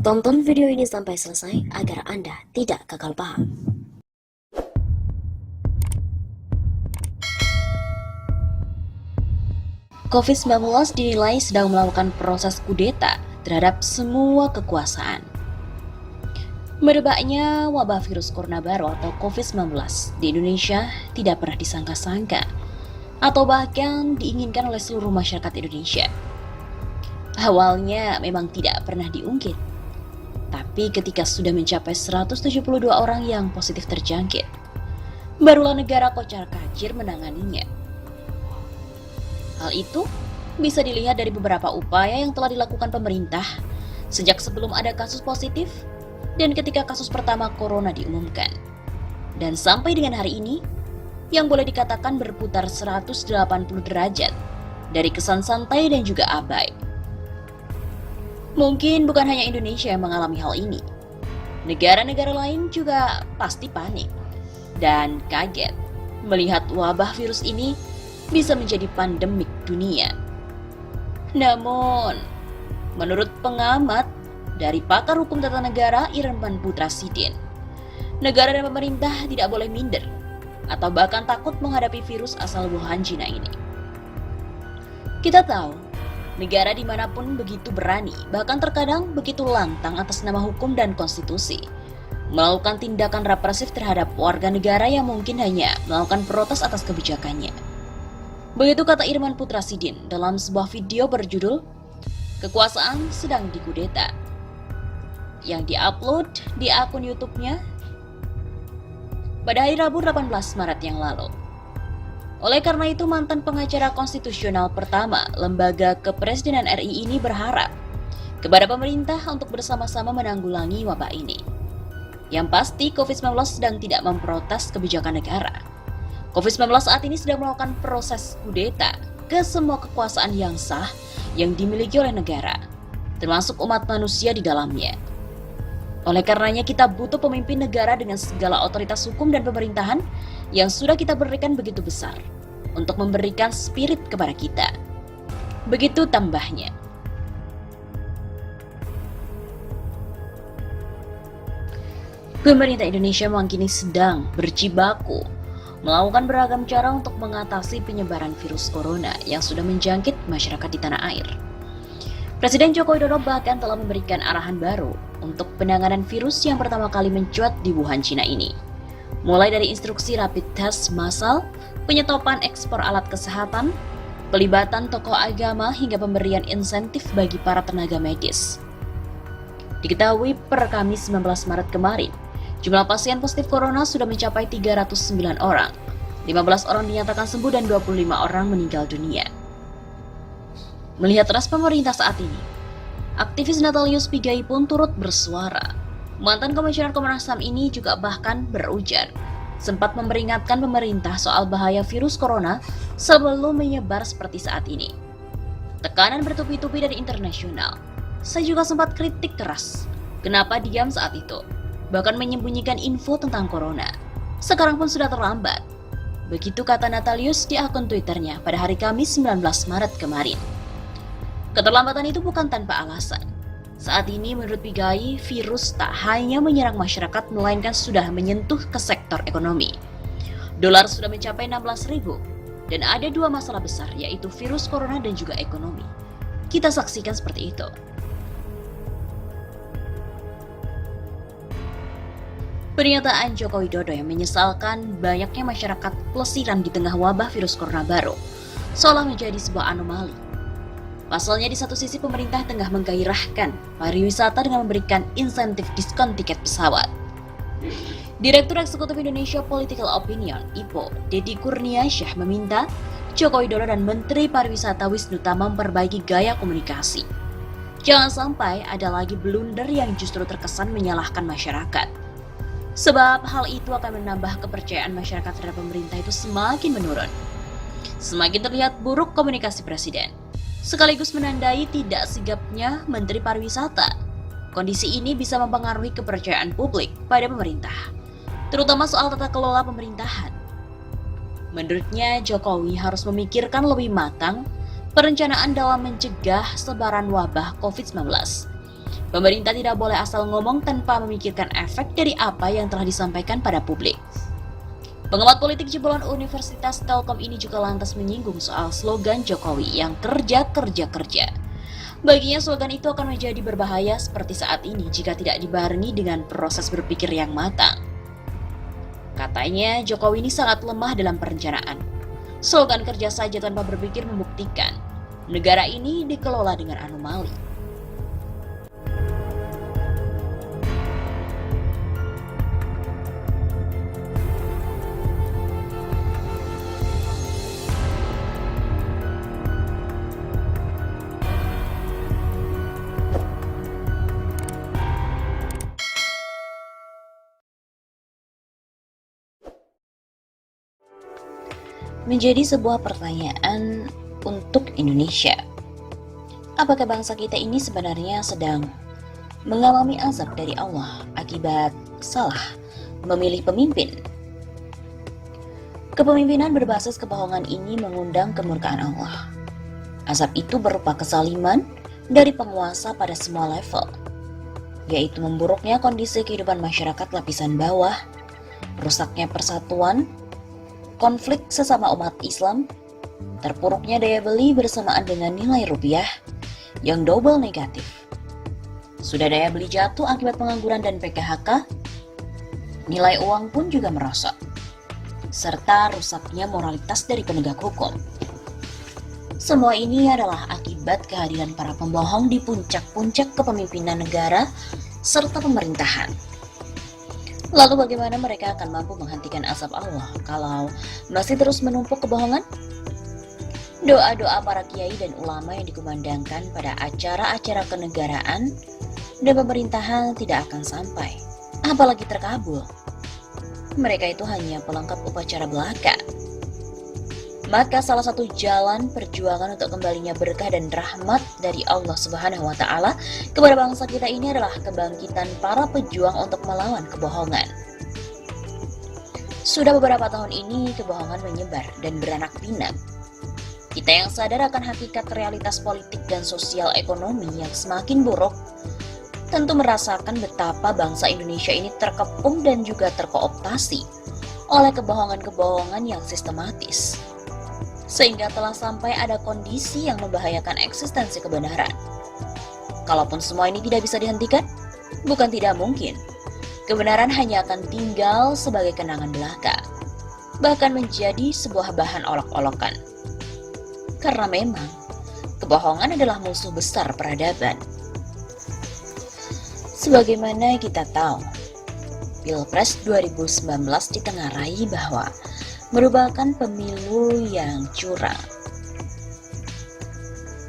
Tonton video ini sampai selesai agar Anda tidak gagal paham. COVID-19 dinilai sedang melakukan proses kudeta terhadap semua kekuasaan. Merebaknya wabah virus corona baru atau COVID-19 di Indonesia tidak pernah disangka-sangka atau bahkan diinginkan oleh seluruh masyarakat Indonesia. Awalnya memang tidak pernah diungkit, tapi ketika sudah mencapai 172 orang yang positif terjangkit, barulah negara kocar-kacir menanganinya. Hal itu bisa dilihat dari beberapa upaya yang telah dilakukan pemerintah sejak sebelum ada kasus positif dan ketika kasus pertama corona diumumkan. Dan sampai dengan hari ini, yang boleh dikatakan berputar 180 derajat dari kesan santai dan juga abai. Mungkin bukan hanya Indonesia yang mengalami hal ini. Negara-negara lain juga pasti panik dan kaget melihat wabah virus ini bisa menjadi pandemik dunia. Namun, menurut pengamat dari pakar hukum tata negara Irman Putra Sidin, negara dan pemerintah tidak boleh minder atau bahkan takut menghadapi virus asal Wuhan, Cina ini. Kita tahu, negara dimanapun begitu berani, bahkan terkadang begitu lantang atas nama hukum dan konstitusi, melakukan tindakan represif terhadap warga negara yang mungkin hanya melakukan protes atas kebijakannya. Begitu kata Irman Putra Sidin dalam sebuah video berjudul "Kekuasaan Sedang Dikudeta" yang diupload di akun YouTube-nya pada hari Rabu 18 Maret yang lalu. Oleh karena itu, mantan pengacara konstitusional pertama Lembaga Kepresidenan RI ini berharap kepada pemerintah untuk bersama-sama menanggulangi wabah ini. Yang pasti, COVID-19 sedang tidak memprotes kebijakan negara. COVID-19 saat ini sedang melakukan proses kudeta ke semua kekuasaan yang sah yang dimiliki oleh negara, termasuk umat manusia di dalamnya. Oleh karenanya kita butuh pemimpin negara dengan segala otoritas hukum dan pemerintahan yang sudah kita berikan begitu besar untuk memberikan spirit kepada kita. Begitu tambahnya. Pemerintah Indonesia memang kini sedang berjibaku melakukan beragam cara untuk mengatasi penyebaran virus corona yang sudah menjangkit masyarakat di tanah air. Presiden Joko Widodo bahkan telah memberikan arahan baru untuk penanganan virus yang pertama kali mencuat di Wuhan, Cina ini. Mulai dari instruksi rapid test massal, penyetopan ekspor alat kesehatan, pelibatan tokoh agama hingga pemberian insentif bagi para tenaga medis. Diketahui per Kamis 19 Maret kemarin, jumlah pasien positif corona sudah mencapai 309 orang. 15 orang dinyatakan sembuh dan 25 orang meninggal dunia. Melihat ras pemerintah saat ini, aktivis Natalius Pigai pun turut bersuara. Mantan komisioner Komnas HAM ini juga bahkan berujar, sempat memperingatkan pemerintah soal bahaya virus corona sebelum menyebar seperti saat ini. Tekanan bertubi-tubi dari internasional. Saya juga sempat kritik keras. Kenapa diam saat itu? Bahkan menyembunyikan info tentang corona. Sekarang pun sudah terlambat. Begitu kata Natalius di akun Twitternya pada hari Kamis 19 Maret kemarin. Keterlambatan itu bukan tanpa alasan. Saat ini menurut Pigai, virus tak hanya menyerang masyarakat melainkan sudah menyentuh ke sektor ekonomi. Dolar sudah mencapai 16.000 dan ada dua masalah besar yaitu virus corona dan juga ekonomi. Kita saksikan seperti itu. Pernyataan Joko Widodo yang menyesalkan banyaknya masyarakat pelesiran di tengah wabah virus corona baru seolah menjadi sebuah anomali. Pasalnya di satu sisi pemerintah tengah menggairahkan pariwisata dengan memberikan insentif diskon tiket pesawat. Direktur Eksekutif Indonesia Political Opinion (IPO) Deddy Kurniasyah meminta Joko Widodo dan Menteri Pariwisata Wisnu Tama memperbaiki gaya komunikasi. Jangan sampai ada lagi blunder yang justru terkesan menyalahkan masyarakat. Sebab hal itu akan menambah kepercayaan masyarakat terhadap pemerintah itu semakin menurun. Semakin terlihat buruk komunikasi Presiden, sekaligus menandai tidak sigapnya Menteri Pariwisata. Kondisi ini bisa mempengaruhi kepercayaan publik pada pemerintah, terutama soal tata kelola pemerintahan. Menurutnya, Jokowi harus memikirkan lebih matang perencanaan dalam mencegah sebaran wabah COVID-19. Pemerintah tidak boleh asal ngomong tanpa memikirkan efek dari apa yang telah disampaikan pada publik. Pengamat politik jebolan Universitas Telkom ini juga lantas menyinggung soal slogan Jokowi yang kerja, kerja, kerja. Baginya slogan itu akan menjadi berbahaya seperti saat ini jika tidak dibarengi dengan proses berpikir yang matang. Katanya Jokowi ini sangat lemah dalam perencanaan. Slogan kerja saja tanpa berpikir membuktikan negara ini dikelola dengan anomali. Menjadi sebuah pertanyaan untuk Indonesia. Apakah bangsa kita ini sebenarnya sedang mengalami azab dari Allah akibat salah memilih pemimpin? Kepemimpinan berbasis kebohongan ini mengundang kemurkaan Allah. Azab itu berupa kezaliman dari penguasa pada semua level, yaitu memburuknya kondisi kehidupan masyarakat lapisan bawah, rusaknya persatuan, konflik sesama umat Islam, terpuruknya daya beli bersamaan dengan nilai rupiah yang double negatif. Sudah daya beli jatuh akibat pengangguran dan PKHK, nilai uang pun juga merosot, serta rusaknya moralitas dari penegak hukum. Semua ini adalah akibat kehadiran para pembohong di puncak-puncak kepemimpinan negara serta pemerintahan. Lalu bagaimana mereka akan mampu menghentikan azab Allah kalau masih terus menumpuk kebohongan? Doa-doa para kiai dan ulama yang dikumandangkan pada acara-acara kenegaraan dan pemerintahan tidak akan sampai, apalagi terkabul. Mereka itu hanya pelengkap upacara belaka. Maka salah satu jalan perjuangan untuk kembalinya berkah dan rahmat dari Allah Subhanahu wa Ta'ala kepada bangsa kita ini adalah kebangkitan para pejuang untuk melawan kebohongan. Sudah beberapa tahun ini kebohongan menyebar dan beranak pinak. Kita yang sadar akan hakikat realitas politik dan sosial ekonomi yang semakin buruk tentu merasakan betapa bangsa Indonesia ini terkepung dan juga terkooptasi oleh kebohongan-kebohongan yang sistematis, sehingga telah sampai ada kondisi yang membahayakan eksistensi kebenaran. Kalaupun semua ini tidak bisa dihentikan, bukan tidak mungkin, kebenaran hanya akan tinggal sebagai kenangan belaka, bahkan menjadi sebuah bahan olok-olokan. Karena memang, kebohongan adalah musuh besar peradaban. Sebagaimana kita tahu, Pilpres 2019 ditengarai bahwa merupakan pemilu yang curang.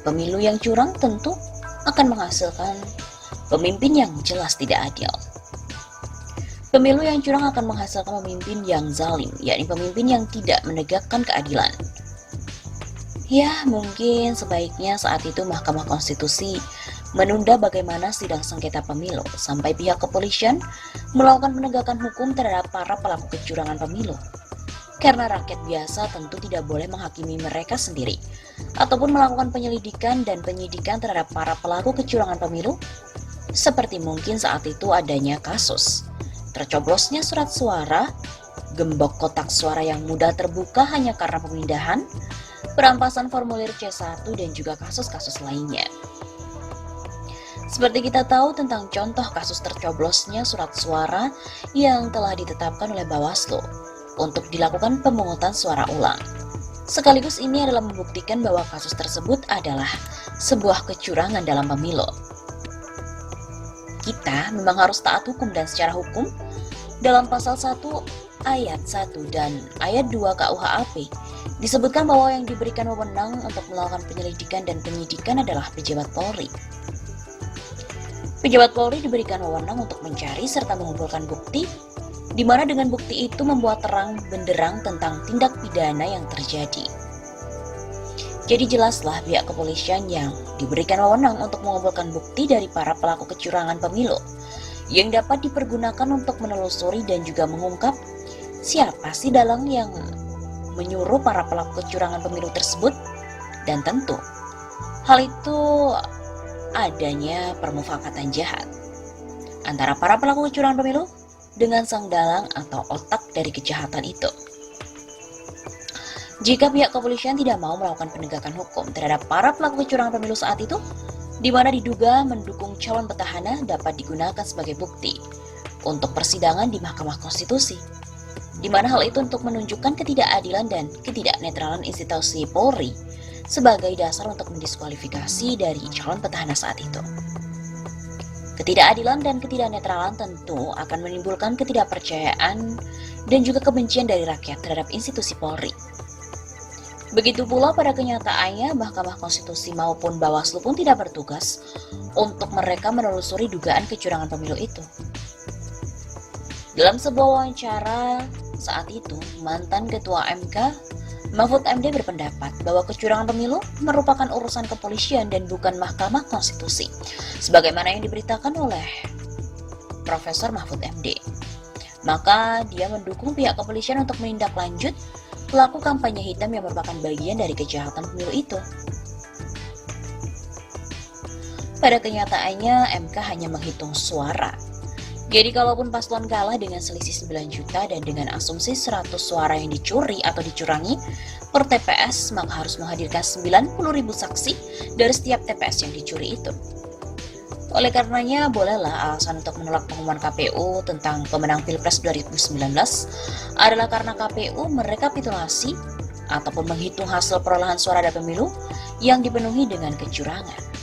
Pemilu yang curang tentu akan menghasilkan pemimpin yang jelas tidak adil. Pemilu yang curang akan menghasilkan pemimpin yang zalim, yakni pemimpin yang tidak menegakkan keadilan. Ya, mungkin sebaiknya saat itu Mahkamah Konstitusi menunda bagaimana sidang sengketa pemilu sampai pihak kepolisian melakukan penegakan hukum terhadap para pelaku kecurangan pemilu. Karena rakyat biasa tentu tidak boleh menghakimi mereka sendiri ataupun melakukan penyelidikan dan penyidikan terhadap para pelaku kecurangan pemilu, seperti mungkin saat itu adanya kasus tercoblosnya surat suara, gembok kotak suara yang mudah terbuka hanya karena pemindahan, perampasan formulir C1 dan juga kasus-kasus lainnya. Seperti kita tahu tentang contoh kasus tercoblosnya surat suara yang telah ditetapkan oleh Bawaslu untuk dilakukan pemungutan suara ulang. Sekaligus ini adalah membuktikan bahwa kasus tersebut adalah sebuah kecurangan dalam pemilu. Kita memang harus taat hukum, dan secara hukum dalam pasal 1 ayat 1 dan ayat 2 KUHP disebutkan bahwa yang diberikan wewenang untuk melakukan penyelidikan dan penyidikan adalah pejabat Polri. Pejabat Polri diberikan wewenang untuk mencari serta mengumpulkan bukti, di mana dengan bukti itu membuat terang benderang tentang tindak pidana yang terjadi. Jadi jelaslah pihak kepolisian yang diberikan wewenang untuk mengumpulkan bukti dari para pelaku kecurangan pemilu yang dapat dipergunakan untuk menelusuri dan juga mengungkap siapa sih dalang yang menyuruh para pelaku kecurangan pemilu tersebut, dan tentu hal itu adanya permufakatan jahat antara para pelaku kecurangan pemilu dengan sang dalang atau otak dari kejahatan itu. Jika pihak kepolisian tidak mau melakukan penegakan hukum terhadap para pelaku kecurangan pemilu saat itu, di mana diduga mendukung calon petahana dapat digunakan sebagai bukti untuk persidangan di Mahkamah Konstitusi, di mana hal itu untuk menunjukkan ketidakadilan dan ketidaknetralan institusi Polri sebagai dasar untuk mendiskualifikasi dari calon petahana saat itu. Ketidakadilan dan ketidaknetralan tentu akan menimbulkan ketidakpercayaan dan juga kebencian dari rakyat terhadap institusi Polri. Begitu pula pada kenyataannya Mahkamah Konstitusi maupun Bawaslu pun tidak bertugas untuk mereka menelusuri dugaan kecurangan pemilu itu. Dalam sebuah wawancara saat itu, mantan Ketua MK, Mahfud MD berpendapat bahwa kecurangan pemilu merupakan urusan kepolisian dan bukan Mahkamah Konstitusi, sebagaimana yang diberitakan oleh Profesor Mahfud MD. Maka dia mendukung pihak kepolisian untuk menindaklanjut pelaku kampanye hitam yang merupakan bagian dari kejahatan pemilu itu. Pada kenyataannya, MK hanya menghitung suara. Jadi kalaupun paslon kalah dengan selisih 9 juta dan dengan asumsi 100 suara yang dicuri atau dicurangi per TPS, maka harus menghadirkan 90.000 saksi dari setiap TPS yang dicuri itu. Oleh karenanya, bolehlah alasan untuk menolak pengumuman KPU tentang pemenang Pilpres 2019 adalah karena KPU merekapitulasi ataupun menghitung hasil perolehan suara dari pemilu yang dipenuhi dengan kecurangan.